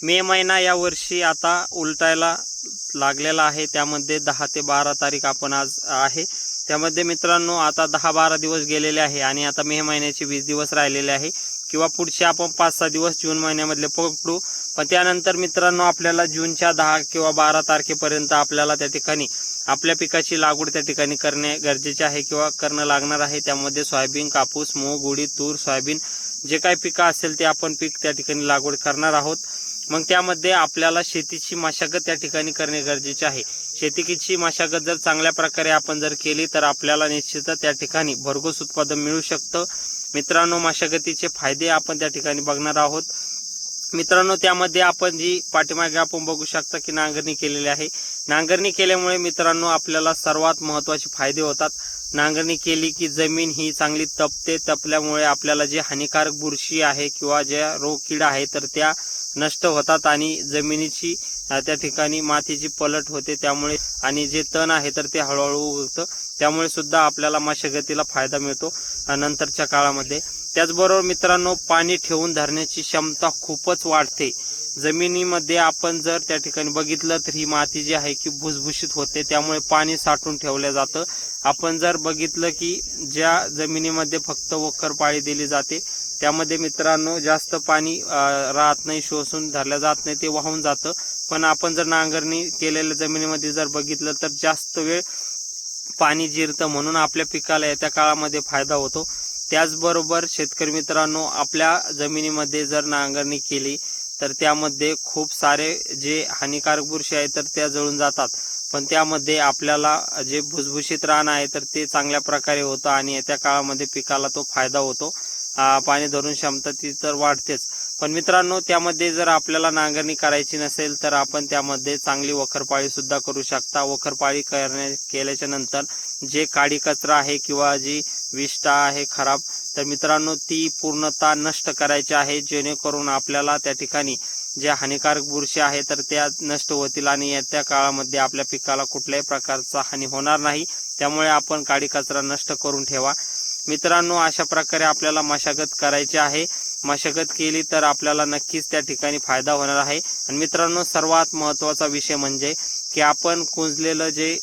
मे महिना या वर्षी आता उलटायला लागलेला आहे। त्यामध्ये 10 ते 12 तारीख आपण आज आहे। त्यामध्ये मित्रांनो आता 10-12 दिवस गेलेले आहे आणि आता मे महिन्याचे 20 दिवस राहिलेले आहे किंवा पुढचे आपण 5-6 दिवस जून महिन्यामधले पकडू। पण त्यानंतर मित्रांनो आपल्याला जूनच्या 10 किंवा 12 तारखेपर्यंत आपल्याला त्या ठिकाणी आपल्या पिकाची लागवड त्या ठिकाणी करणे गरजेचे आहे किंवा करणं लागणार आहे। त्यामध्ये सोयाबीन, कापूस, मूग, उडीद, तूर, सोयाबीन जे काही पिकं असेल ते आपण पीक त्या ठिकाणी लागवड करणार आहोत। मग त्यामध्ये आपल्याला शेतीची मशागत त्या ठिकाणी करणे गरजेचे आहे। शेतीची मशागत जर चांगल्या प्रकारे आपण जर केली तर आपल्याला निश्चितच त्या ठिकाणी भरघोस उत्पादन मिळू शकतं। मित्रांनो, मशागतीचे फायदे आपण त्या ठिकाणी बघणार आहोत। मित्रांनो, त्यामध्ये आपण जी पाठीमागे आपण बघू शकता की नांगरणी केलेली आहे। नांगरणी केल्यामुळे मित्रांनो आपल्याला सर्वात महत्त्वाचे फायदे होतात। नांगरणी केली की जमीन ही चांगली तपते, तपल्यामुळे आपल्याला जे हानिकारक बुरशी आहे किंवा ज्या रोग किड आहे तर त्या नष्ट होतात आणि जमिनीची त्या ठिकाणी मातीची पलट होते। त्यामुळे आणि जे तण आहे तर ते हळूहळू उगवतं, त्यामुळे सुद्धा आपल्याला मशागतीला फायदा मिळतो नंतरच्या काळामध्ये। त्याचबरोबर मित्रांनो, पाणी ठेवून धरण्याची क्षमता खूपच वाढते। जमिनीमध्ये आपण जर त्या ठिकाणी बघितलं तर ही माती जी आहे की भुसभुशीत होते, त्यामुळे पाणी साठवून ठेवलं जातं। आपण जर बघितलं की ज्या जमिनीमध्ये फक्त वखर पाळी दिली जाते त्यामध्ये मित्रांनो जास्त पाणी राहत नाही, शोषून धरलं जात नाही, ते वाहून जातं। पण आपण जर नांगरणी केलेल्या जमिनीमध्ये जर बघितलं तर जास्त वेळ पाणी जिरतं, म्हणून आपल्या पिकाला येत्या काळामध्ये फायदा होतो। त्याचबरोबर शेतकरी मित्रांनो, आपल्या जमिनीमध्ये जर नांगरणी केली तर त्यामध्ये खूप सारे जे हानिकारक बुरशी आहेत तर त्या जळून जातात, पण त्यामध्ये आपल्याला जे भुसभुशीत रान आहे तर ते चांगल्या प्रकारे होतं आणि येत्या काळामध्ये पिकाला तो फायदा होतो। पाणी धरून क्षमता ती तर वाढतेच, पण मित्रांनो त्यामध्ये जर आपल्याला नांगरणी करायची नसेल तर आपण त्यामध्ये चांगली वखरपाळी सुद्धा करू शकता। वखरपाळी केल्याच्या नंतर जे काडी कचरा आहे किंवा जी विष्ठा आहे खराब, तर मित्रांनो ती पूर्णतः नष्ट करायची आहे, जेणेकरून आपल्याला त्या ठिकाणी ज्या हानिकारक बुरशी आहे तर त्या नष्ट होतील आणि येत्या काळामध्ये आपल्या पिकाला कुठल्याही प्रकारचा हानी होणार नाही। त्यामुळे आपण काडी कचरा नष्ट करून ठेवा। मित्रांनो, अशा प्रकारे आपल्याला मशागत करायची आहे। मशागत केली तर आपल्याला नक्कीच त्या ठिकाणी फायदा होणार आहे। आणि मित्रांनो, सर्वात महत्त्वाचा विषय म्हणजे की आपण कुजलेलं जे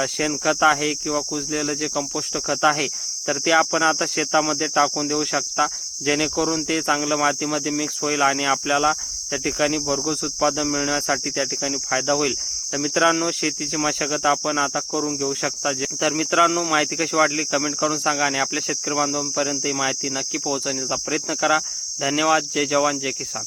शेणखत आहे किंवा कुजलेलं जे कंपोस्ट खत आहे तर ते आपण आता शेतामध्ये टाकून देऊ शकता, जेणेकरून ते चांगलं मातीमध्ये मिक्स होईल आणि आपल्याला त्या ठिकाणी भरघोस उत्पादन मिळण्यासाठी त्या ठिकाणी फायदा होईल। तर मित्रांनो, शेतीची मशागत आपण आता करून घेऊ शकता। तर मित्रांनो, माहिती कशी वाटली कमेंट करून सांगा आणि आपल्या शेतकरी बांधवांपर्यंत ही माहिती नक्की पोहोचवण्याचा प्रयत्न करा। धन्यवाद। जय जवान, जय किसान।